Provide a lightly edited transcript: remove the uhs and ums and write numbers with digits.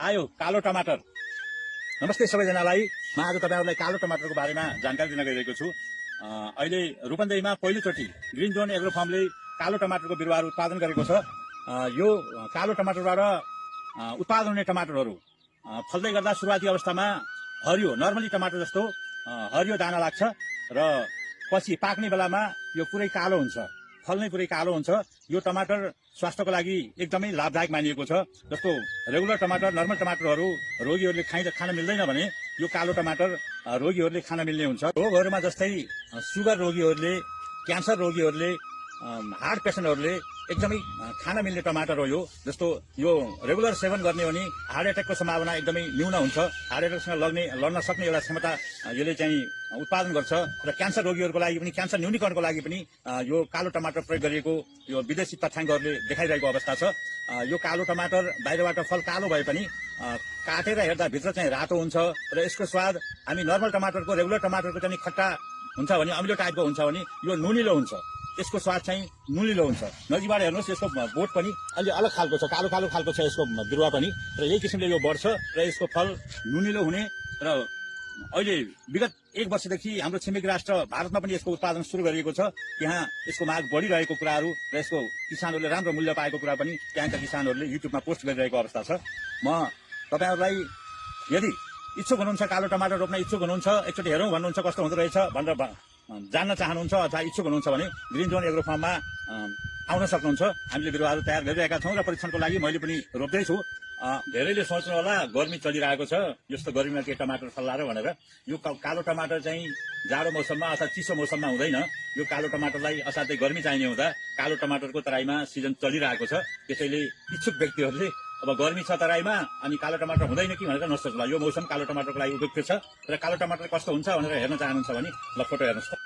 आयो कालो टमाटर। नमस्ते सबैजनालाई। म आज तपाईहरुलाई कालो टमाटरको बारेमा जानकारी दिन गइरहेको छु। अहिले रूपन्देहीमा पहिलोचोटि ग्रीन जोन एग्रो फार्मले कालो टमाटरको बिरुवाहरू उत्पादन गरेको छ। यो कालो टमाटरबाट उत्पादन हुने टमाटरहरू फल्दै गर्दा सुरुवाती अवस्थामा हरियो नर्मली टमाटर जस्तो हरियो दाना लाग्छ र पछि पाक्ने बेलामा यो पुरै कालो हुन्छ, फल नै पुरै कालो हुन्छ। यो टमाटर स्वास्थ्यको लागि एकदमै लाभदायक मानिएको छ। जस्तो रेगुलर टमाटर नर्मल टमाटरहरू रोगीहरूले खान मिल्दैन भने यो कालो टमाटर रोगीहरूले खान मिल्ने हुन्छ। रोगहरूमा जस्तै सुगर रोगीहरूले, क्यान्सर रोगीहरूले, हार्ट पेसेन्टहरूले एकदमै खान मिल्ने टमाटर हो यो। जस्तो यो रेगुलर सेवन गर्ने हो भने हार्ट एट्याकको सम्भावना एकदमै न्यून हुन्छ। हार्ट एट्याकसँग लड्न सक्ने एउटा क्षमता यसले चाहिँ उत्पादन गर्छ र क्यान्सर रोगीहरूको लागि पनि, क्यान्सर न्यूनीकरणको लागि पनि यो कालो टमाटर प्रयोग गरिएको यो विदेशी तथ्याङ्कहरूले देखाइरहेको अवस्था छ। यो कालो टमाटर बाहिरबाट फल कालो भए पनि काटेर हेर्दा भित्र चाहिँ रातो हुन्छ र यसको स्वाद हामी नर्मल टमाटरको, रेगुलर टमाटरको चाहिँ खट्टा हुन्छ भने, अमिलो टाइपको हुन्छ भने यो नुनिलो हुन्छ। यसको स्वाद चाहिँ नुनिलो हुन्छ। नजिकबाट हेर्नुहोस्, यसको बोट पनि अलि अलग खालको छ, कालो कालो खालको छ यसको बिरुवा पनि, र यही किसिमले यो बढ्छ र यसको फल नुनिलो हुने। र अहिले विगत 1 वर्षदेखि हाम्रो छिमेकी राष्ट्र भारतमा पनि यसको उत्पादन सुरु गरिएको छ। त्यहाँ यसको माग बढिरहेको कुराहरू र यसको किसानहरूले राम्रो मूल्य पाएको कुरा पनि त्यहाँका किसानहरूले युट्युबमा पोस्ट गरिरहेको अवस्था छ। म तपाईहरुलाई यदि इच्छुक हुनुहुन्छ, कालो टमाटर रोप्न इच्छुक हुनुहुन्छ, एकचोटि हेरौँ भन्नुहुन्छ कस्तो हुँदो रहेछ भनेर जान्न चाहनुहुन्छ अथवा इच्छुक हुनुहुन्छ भने ग्रीन जोन एग्रो फार्ममा आउन सक्नुहुन्छ। हामीले बिरुवाहरू तयार गरिरहेका छौँ र परीक्षणको लागि मैले पनि रोप्दैछु। धेरैले सोच्नु होला गर्मी चलिरहेको छ, यस्तो गर्मीमा के टमाटर फल्ला र भनेर। यो कालो टमाटर चाहिँ जाडो मौसममा अथवा चिसो मौसममा हुँदैन। यो कालो टमाटरलाई असाध्यै गर्मी चाहिने हुँदा कालो टमाटरको तराईमा सिजन चलिरहेको छ। त्यसैले इच्छुक व्यक्तिहरूले अब गर्मी छ तराईमा अनि कालो टमाटर हुँदैन कि भनेर नसोच्ला। यो मौसम कालो टमाटरको लागि उपयुक्त छ र कालो टमाटर कस्तो हुन्छ भनेर हेर्न चाहनुहुन्छ भने ल फोटो हेर्नुहोस् त।